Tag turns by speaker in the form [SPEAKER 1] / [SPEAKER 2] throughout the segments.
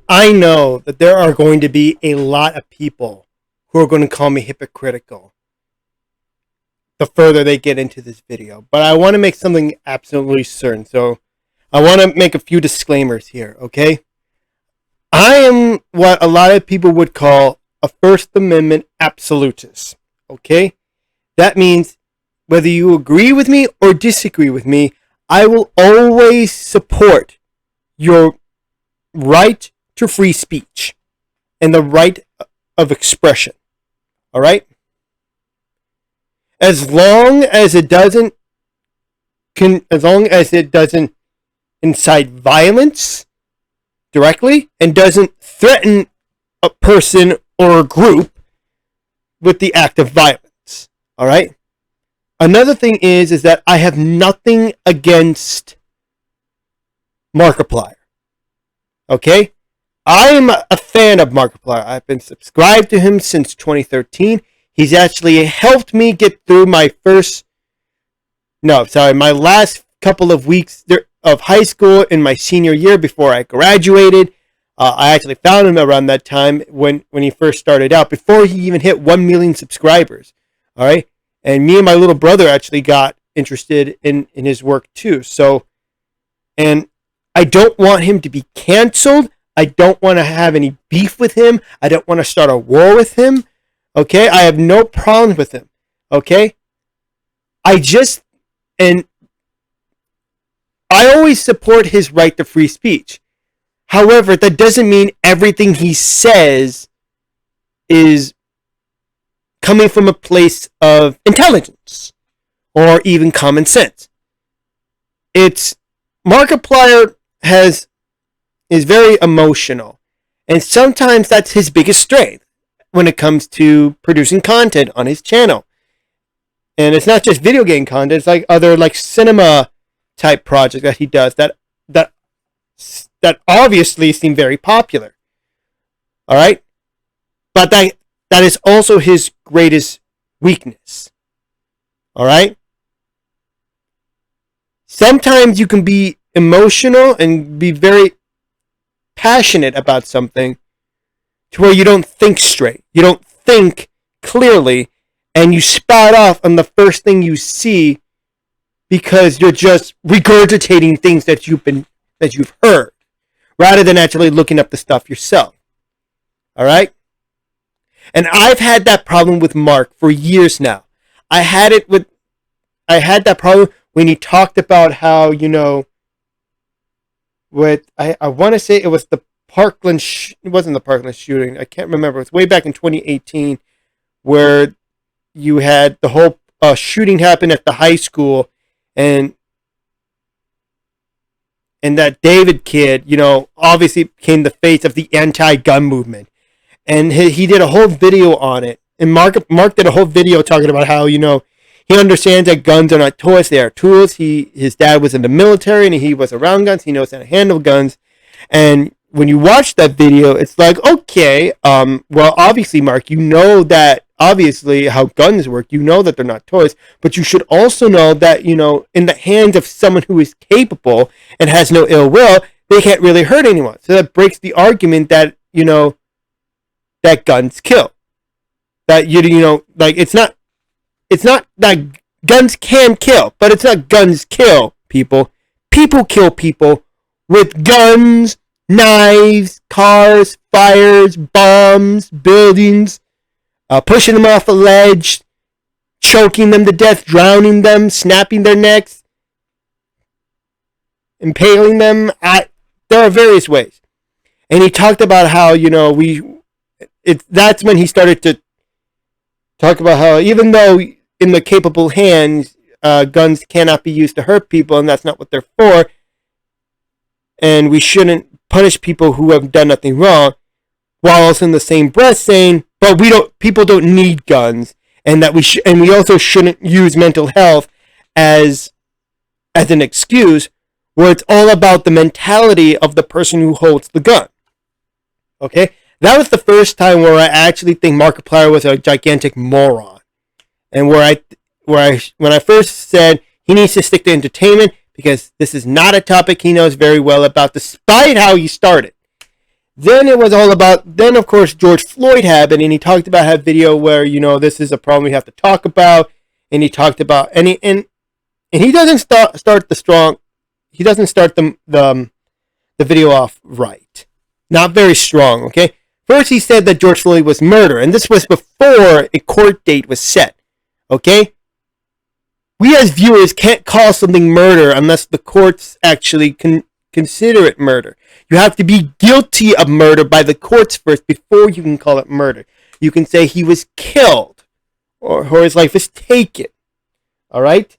[SPEAKER 1] I know that there are going to be a lot of people who are going to call me hypocritical the further they get into this video, but I want to make something absolutely certain. So I want to make a few disclaimers here, okay? I am what a lot of people would call a First Amendment absolutist, okay? That means whether you agree with me or disagree with me, I will always support your right to free speech and the right of expression. All right? As long as it doesn't incite violence directly and doesn't threaten a person or a group with the act of violence. All right? Another thing is that I have nothing against Markiplier. Okay? I'm a fan of Markiplier. I've been subscribed to him since 2013. He's actually helped me get through my last couple of weeks of high school in my senior year before I graduated. I actually found him around that time when he first started out, before he even hit 1 million subscribers. All right? And me and my little brother actually got interested in his work too. So, and I don't want him to be canceled. I don't want to have any beef with him. I don't want to start a war with him. Okay? I have no problems with him. Okay? And I always support his right to free speech. However, that doesn't mean everything he says is coming from a place of intelligence or even common sense. Markiplier is very emotional, and sometimes that's his biggest strength when it comes to producing content on his channel. And it's not just video game content; it's like other cinema type projects that he does that obviously seem very popular. All right, but that is also his greatest weakness. All right? Sometimes you can be emotional and be very passionate about something to where you don't think straight. You don't think clearly, and you spout off on the first thing you see because you're just regurgitating things that you've heard rather than actually looking up the stuff yourself. All right? And I've had that problem with Mark for years now. I had that problem when he talked about how, I want to say it was the Parkland, it wasn't the Parkland shooting. I can't remember. It was way back in 2018 where you had the whole shooting happen at the high school, and that David kid, obviously became the face of the anti-gun movement. And he did a whole video on it. And Mark did a whole video talking about how, he understands that guns are not toys, they are tools. His dad was in the military and he was around guns. He knows how to handle guns. And when you watch that video, it's like, okay, well, obviously, Mark, you know that obviously how guns work. You know that they're not toys. But you should also know that, in the hands of someone who is capable and has no ill will, they can't really hurt anyone. So that breaks the argument that, that guns kill. That it's not that guns can kill, but it's not guns kill people. People kill people with guns, knives, cars, fires, bombs, buildings, pushing them off a ledge, choking them to death, drowning them, snapping their necks, impaling them. There are various ways. And he talked about how, that's when he started to talk about how even though in the capable hands, guns cannot be used to hurt people, and that's not what they're for, and we shouldn't punish people who have done nothing wrong, while also in the same breath saying, but people don't need guns, and that we also shouldn't use mental health as an excuse, where it's all about the mentality of the person who holds the gun. Okay? That was the first time where I actually think Markiplier was a gigantic moron. And when I first said he needs to stick to entertainment because this is not a topic he knows very well about, despite how he started. Then it was all about, then of course George Floyd happened, and he talked about that video where, this is a problem we have to talk about, and he talked about, and he doesn't start the strong, he doesn't start the video off right. Not very strong, okay? First he said that George Floyd was murder, and this was before a court date was set, okay? We as viewers can't call something murder unless the courts actually consider it murder. You have to be guilty of murder by the courts first before you can call it murder. You can say he was killed or his life was taken. All right?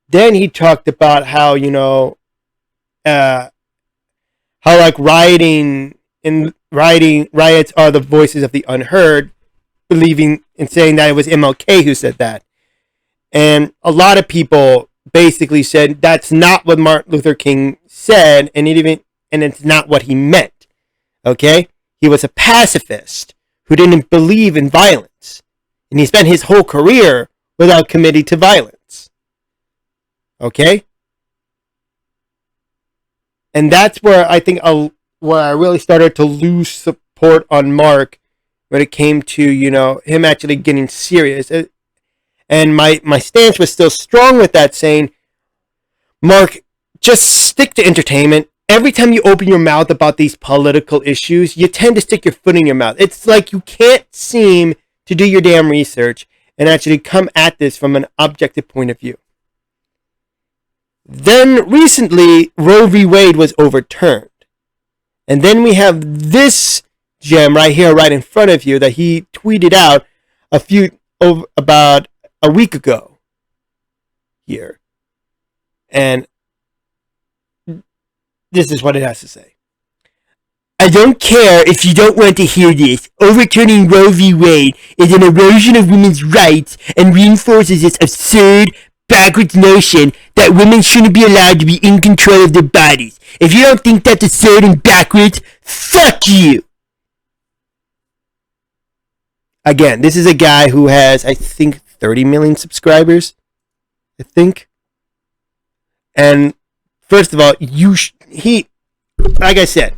[SPEAKER 1] Then he talked about how, how like riots are the voices of the unheard, believing and saying that it was MLK who said that. And a lot of people basically said that's not what Martin Luther King said, and it's not what he meant. Okay? He was a pacifist who didn't believe in violence. And he spent his whole career without committing to violence. Okay? And that's where I think where I really started to lose support on Mark when it came to, him actually getting serious. And my stance was still strong with that, saying, Mark, just stick to entertainment. Every time you open your mouth about these political issues, you tend to stick your foot in your mouth. It's like you can't seem to do your damn research and actually come at this from an objective point of view. Then recently, Roe v. Wade was overturned. And then we have this gem right here, right in front of you, that he tweeted out about a week ago here. And this is what it has to say. I don't care if you don't want to hear this. Overturning Roe v. Wade is an erosion of women's rights and reinforces this absurd, backwards notion that women shouldn't be allowed to be in control of their bodies. If you don't think that's absurd and backwards, fuck you! Again, this is a guy who has, I think, 30 million subscribers. I think. And first of all, like I said,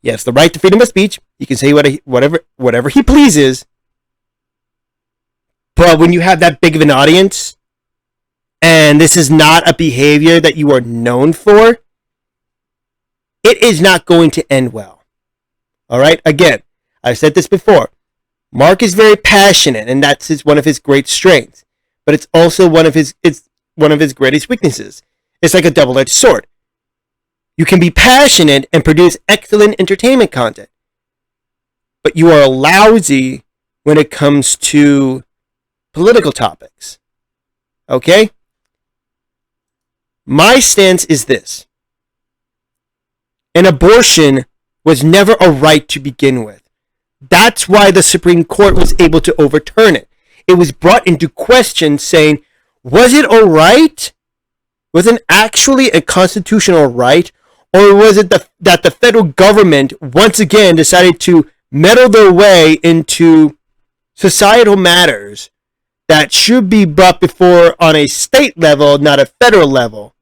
[SPEAKER 1] yes, the right to freedom of speech. He can say whatever he pleases. But when you have that big of an audience, and this is not a behavior that you are known for, it is not going to end well. All right? Again, I've said this before. Mark is very passionate, and that's one of his great strengths. But it's also one of his greatest weaknesses. It's like a double-edged sword. You can be passionate and produce excellent entertainment content, but you are lousy when it comes to political topics. Okay? My stance is this. An abortion was never a right to begin with. That's why the Supreme Court was able to overturn it. It was brought into question saying, was it all right? Was it actually a constitutional right? Or was it that the federal government once again decided to meddle their way into societal matters that should be brought before on a state level, not a federal level?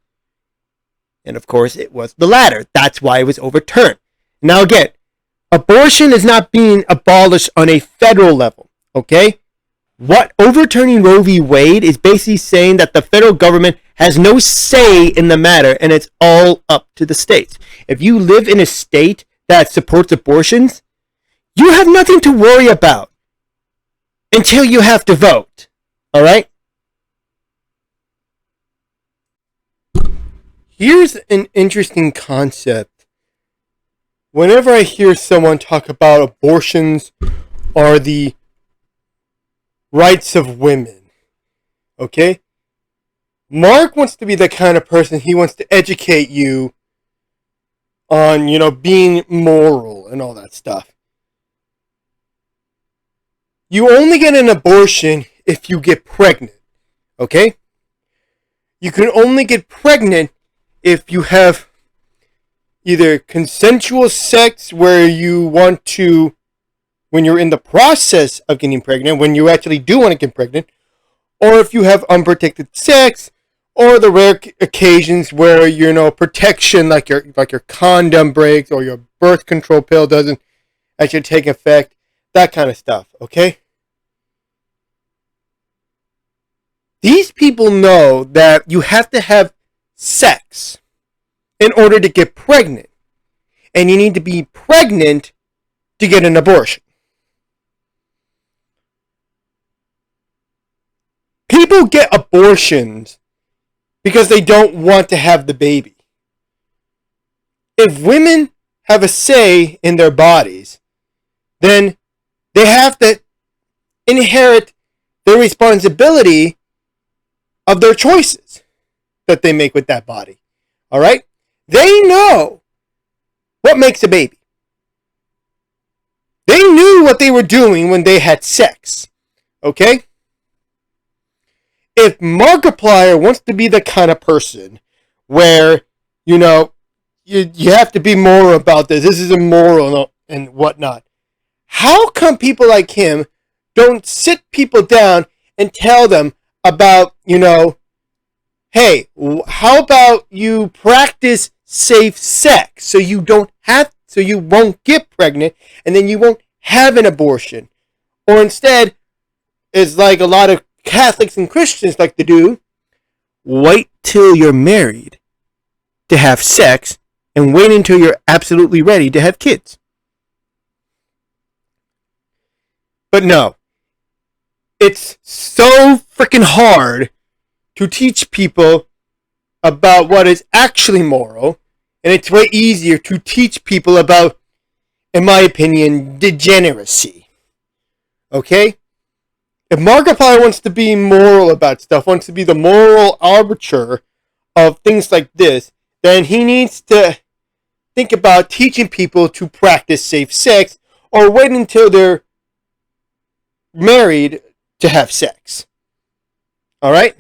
[SPEAKER 1] And of course, it was the latter. That's why it was overturned. Now again, abortion is not being abolished on a federal level, okay? What overturning Roe v. Wade is basically saying that the federal government has no say in the matter, and it's all up to the states. If you live in a state that supports abortions, you have nothing to worry about until you have to vote, all right? Here's an interesting concept. Whenever I hear someone talk about abortions or the rights of women, okay? Mark wants to be the kind of person, he wants to educate you on, being moral and all that stuff. You only get an abortion if you get pregnant, okay? You can only get pregnant if you have either consensual sex where you want to, when you're in the process of getting pregnant, when you actually do want to get pregnant, or if you have unprotected sex, or the rare occasions where, protection, like your condom breaks or your birth control pill doesn't actually take effect, that kind of stuff, okay? These people know that you have to have sex in order to get pregnant. And you need to be pregnant to get an abortion. People get abortions because they don't want to have the baby. If women have a say in their bodies, then they have to inherit the responsibility of their choices that they make with that body. All right? They know what makes a baby. They knew what they were doing when they had sex. Okay? If Markiplier wants to be the kind of person where, you have to be moral about this. This is immoral and whatnot. How come people like him don't sit people down and tell them about, hey, how about you practice safe sex so you won't get pregnant and then you won't have an abortion? Or instead, is like a lot of Catholics and Christians like to do, wait till you're married to have sex and wait until you're absolutely ready to have kids. But no, it's so freaking hard to teach people about what is actually moral, and it's way easier to teach people about, in my opinion, degeneracy. Okay? If Markiplier wants to be moral about stuff, wants to be the moral arbiter of things like this, then he needs to think about teaching people to practice safe sex or wait until they're married to have sex. Alright?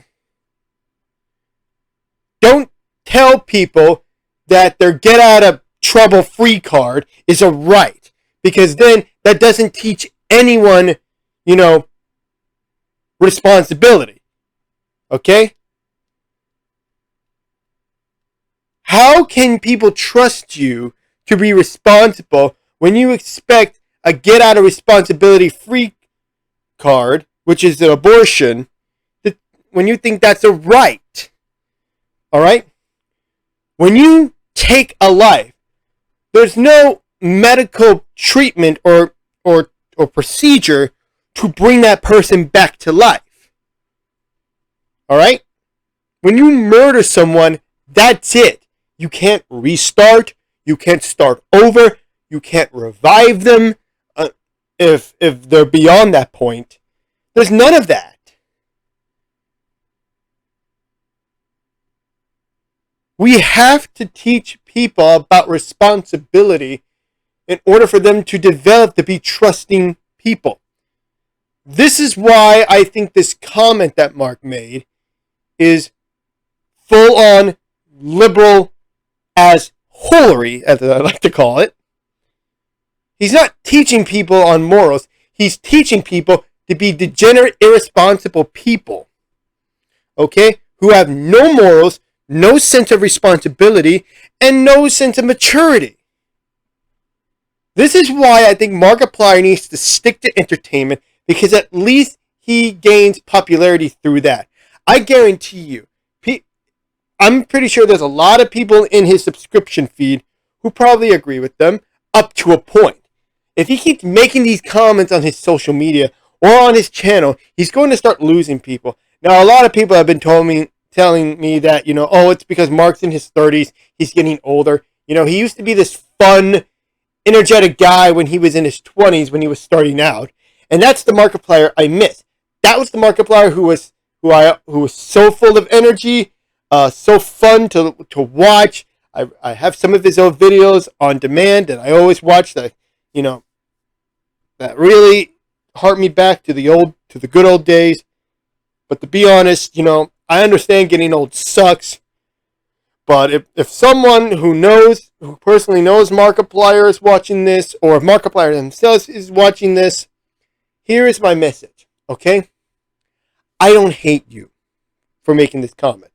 [SPEAKER 1] Don't tell people that their get out of trouble free card is a right, because then that doesn't teach anyone, responsibility. Okay? How can people trust you to be responsible when you expect a get out of responsibility free card, which is an abortion, when you think that's a right? Alright? When you take a life, there's no medical treatment or procedure to bring that person back to life. Alright? When you murder someone, that's it. You can't restart. You can't start over. You can't revive them if they're beyond that point. There's none of that. We have to teach people about responsibility in order for them to develop to be trusting people. This is why I think this comment that Mark made is full on liberal as holery, as I like to call it. He's not teaching people on morals. He's teaching people to be degenerate, irresponsible people. Okay? Who have no morals, no sense of responsibility, and no sense of maturity. This is why I think Markiplier needs to stick to entertainment, because at least he gains popularity through that. I guarantee you, I'm pretty sure there's a lot of people in his subscription feed who probably agree with them up to a point. If he keeps making these comments on his social media or on his channel, he's going to start losing people. Now, a lot of people have been telling me that, it's because Mark's in his 30s, he's getting older. He used to be this fun, energetic guy when he was in his 20s, when he was starting out. And that's the Markiplier I miss. That was the Markiplier who was so full of energy, so fun to watch. I have some of his old videos on demand, and I always watch that. That really hark me back to the good old days. But to be honest, I understand getting old sucks. But if someone who personally knows Markiplier is watching this, or if Markiplier himself is watching this, here is my message, okay? I don't hate you for making this comment.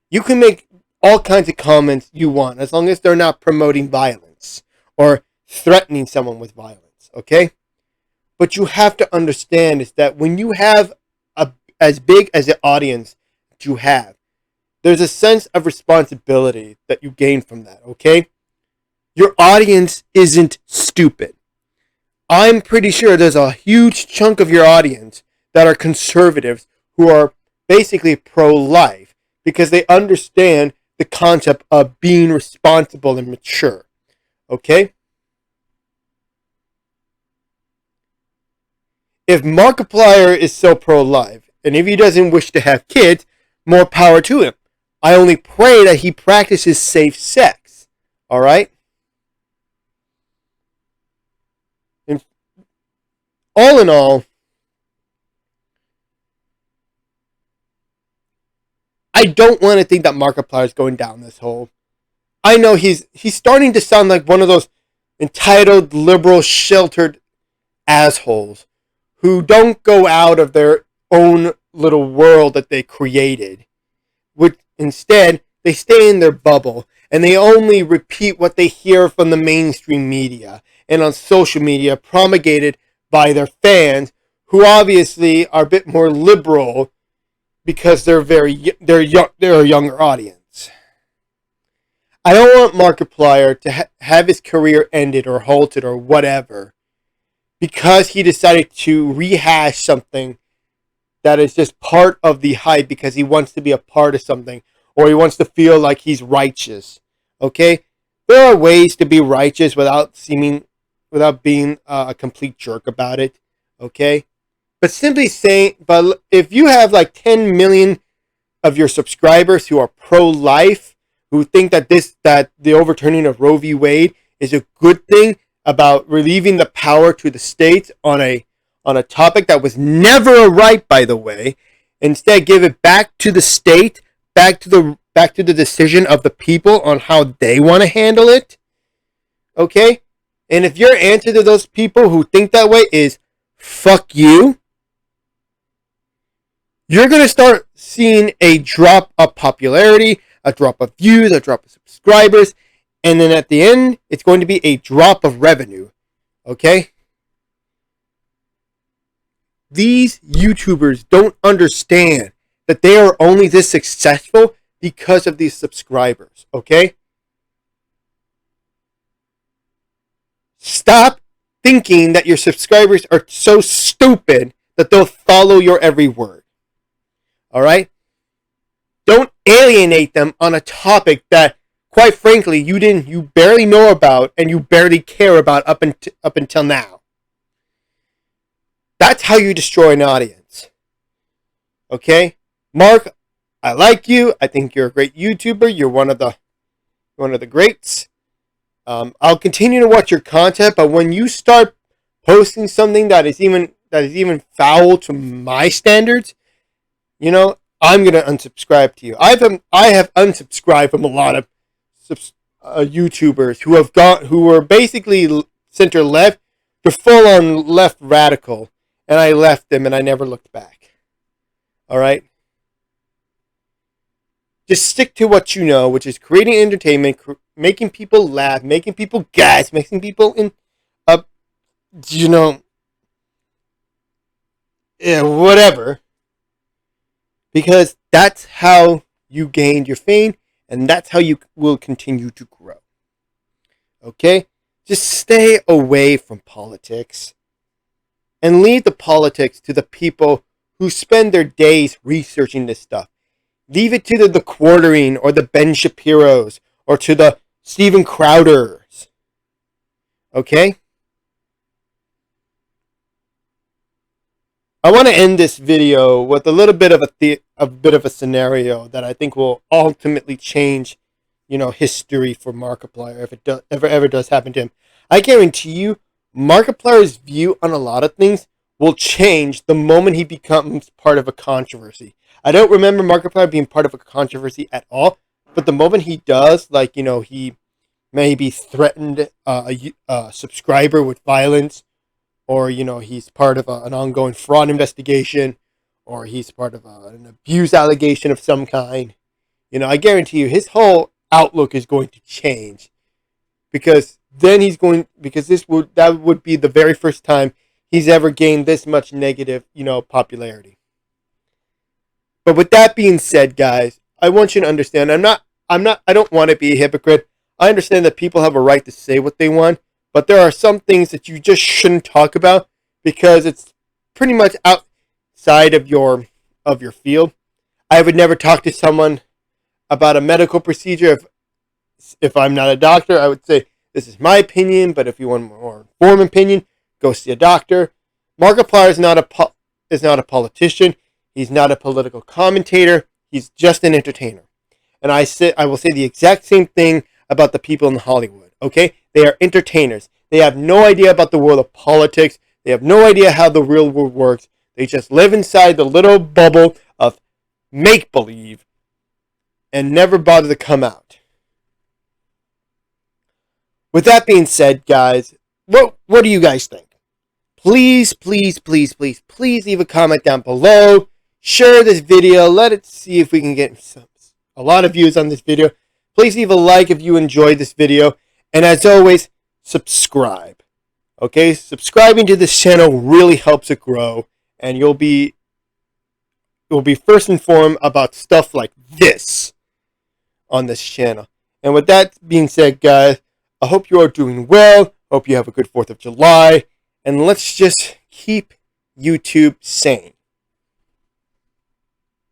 [SPEAKER 1] You can make all kinds of comments you want, as long as they're not promoting violence or threatening someone with violence, okay? But you have to understand is that when you have as big as the audience that you have, there's a sense of responsibility that you gain from that, okay? Your audience isn't stupid. I'm pretty sure there's a huge chunk of your audience that are conservatives who are basically pro-life because they understand the concept of being responsible and mature, okay? If Markiplier is so pro-life, and if he doesn't wish to have kids, more power to him. I only pray that he practices safe sex, alright? All in all, I don't want to think that Markiplier is going down this hole. I know he's starting to sound like one of those entitled, liberal, sheltered assholes who don't go out of their own little world that they created. Which instead, they stay in their bubble and they only repeat what they hear from the mainstream media and on social media promulgated by their fans, who obviously are a bit more liberal because they're a younger audience. I don't want Markiplier to have his career ended or halted or whatever because he decided to rehash something that is just part of the hype because he wants to be a part of something or he wants to feel like he's righteous. Okay? There are ways to be righteous without being a complete jerk about it. Okay? But simply saying, but if you have like 10 million of your subscribers who are pro-life, who think that the overturning of Roe v. Wade is a good thing about relieving the power to the states on a topic that was never a right, by the way, instead give it back to the state, back to the decision of the people on how they want to handle it. Okay? And if your answer to those people who think that way is fuck you, you're going to start seeing a drop of popularity, a drop of views, a drop of subscribers, and then at the end, it's going to be a drop of revenue. Okay? These YouTubers don't understand that they are only this successful because of these subscribers. Okay? Stop thinking that your subscribers are so stupid that they'll follow your every word. Alright? Don't alienate them on a topic that, quite frankly, you barely know about and you barely care about up until now. That's how you destroy an audience. Okay? Mark, I like you. I think you're a great YouTuber. You're one of the greats. I'll continue to watch your content, but when you start posting something that is even foul to my standards, you know, I'm gonna unsubscribe to you. I have unsubscribed from a lot of YouTubers who were basically center left to full on left radical, and I left them and I never looked back. All right. Just stick to what you know, which is creating entertainment, making people laugh, making people gasp, making people whatever. Because that's how you gained your fame, and that's how you will continue to grow. Okay? Just stay away from politics. And leave the politics to the people who spend their days researching this stuff. Leave it to the Quartering or the Ben Shapiros or to the Steven Crowders. Okay? I want to end this video with a little bit of a scenario that I think will ultimately change, history for Markiplier if it ever does happen to him. I guarantee you, Markiplier's view on a lot of things will change the moment he becomes part of a controversy. I don't remember Markiplier being part of a controversy at all, but the moment he does, he maybe threatened a subscriber with violence, or, he's part of an ongoing fraud investigation, or he's part of an abuse allegation of some kind. I guarantee you his whole outlook is going to change. Because then he's going, because that would be the very first time he's ever gained this much negative, popularity. But with that being said, guys, I want you to understand, I don't want to be a hypocrite. I understand that people have a right to say what they want, but there are some things that you just shouldn't talk about because it's pretty much outside of your field. I would never talk to someone about a medical procedure if I'm not a doctor. I would say this is my opinion, but if you want a more informed opinion, go see a doctor. Markiplier is not a politician. He's not a political commentator. He's just an entertainer. And I will say the exact same thing about the people in Hollywood. Okay, they are entertainers. They have no idea about the world of politics. They have no idea how the real world works. They just live inside the little bubble of make-believe and never bother to come out. With that being said, guys, what do you guys think? Please, please, please, please, please leave a comment down below. Share this video. Let it see if we can get a lot of views on this video. Please leave a like if you enjoyed this video. And as always, subscribe. Okay? Subscribing to this channel really helps it grow. And you'll be first informed about stuff like this on this channel. And with that being said, guys, I hope you are doing well. Hope you have a good 4th of July. And let's just keep YouTube sane.